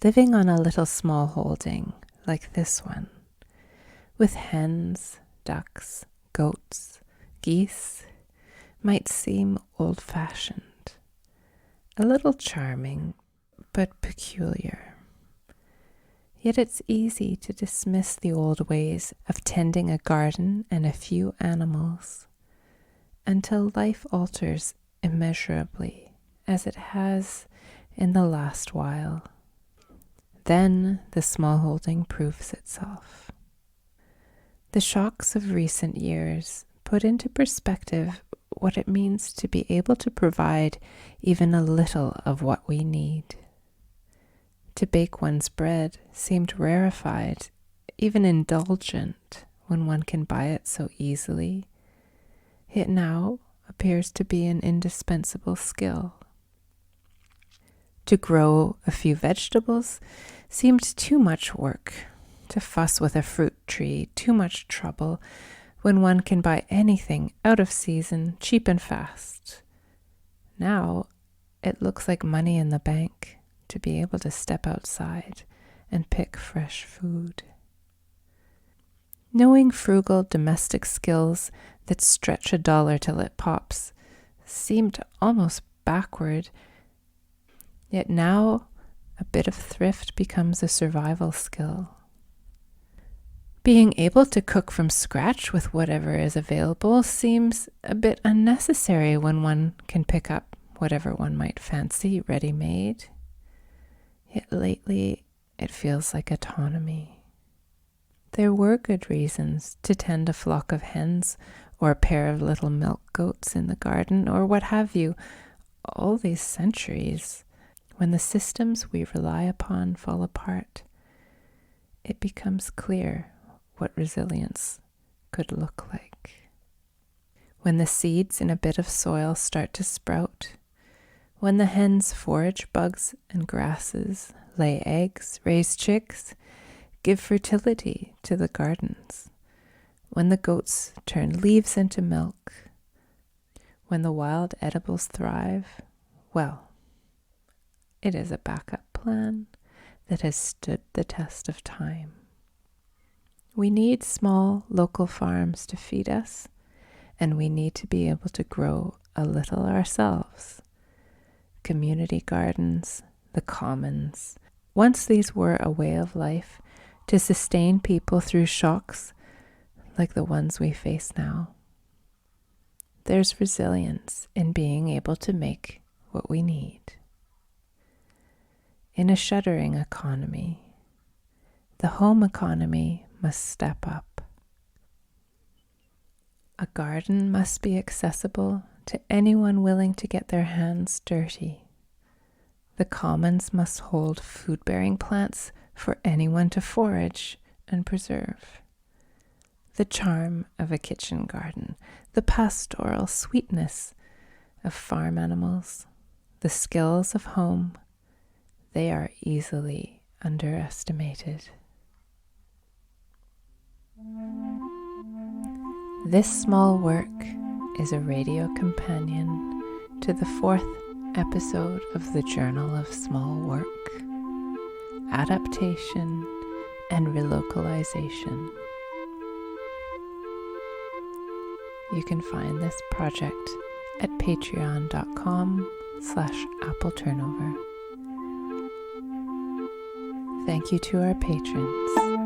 living on a little smallholding like this one, with hens, ducks, goats, geese, might seem old-fashioned, a little charming, but peculiar. Yet it's easy to dismiss the old ways of tending a garden and a few animals until life alters immeasurably, as it has in the last while. Then the smallholding proves itself. The shocks of recent years put into perspective what it means to be able to provide even a little of what we need. To bake one's bread seemed rarefied, even indulgent, when one can buy it so easily. It now appears to be an indispensable skill. To grow a few vegetables seemed too much work. To fuss with a fruit tree, too much trouble, when one can buy anything out of season, cheap and fast. Now it looks like money in the bank to be able to step outside and pick fresh food. Knowing frugal domestic skills that stretch $1 till it pops seemed almost backward. Yet now a bit of thrift becomes a survival skill. Being able to cook from scratch with whatever is available seems a bit unnecessary when one can pick up whatever one might fancy ready-made. Yet lately it feels like autonomy. There were good reasons to tend a flock of hens or a pair of little milk goats in the garden or what have you, all these centuries. When the systems we rely upon fall apart, it becomes clear what resilience could look like. When the seeds in a bit of soil start to sprout, when the hens forage bugs and grasses, lay eggs, raise chicks, give fertility to the gardens, when the goats turn leaves into milk, when the wild edibles thrive, well, it is a backup plan that has stood the test of time. We need small local farms to feed us, and we need to be able to grow a little ourselves. Community gardens, the commons. Once these were a way of life to sustain people through shocks like the ones we face now. There's resilience in being able to make what we need. In a shuddering economy, the home economy must step up. A garden must be accessible to anyone willing to get their hands dirty. The commons must hold food-bearing plants for anyone to forage and preserve. The charm of a kitchen garden, the pastoral sweetness of farm animals, the skills of home, they are easily underestimated. This small work is a radio companion to the 4th episode of the Journal of Small Work, Adaptation and Relocalization. You can find this project at patreon.com/appleturnover. Thank you to our patrons.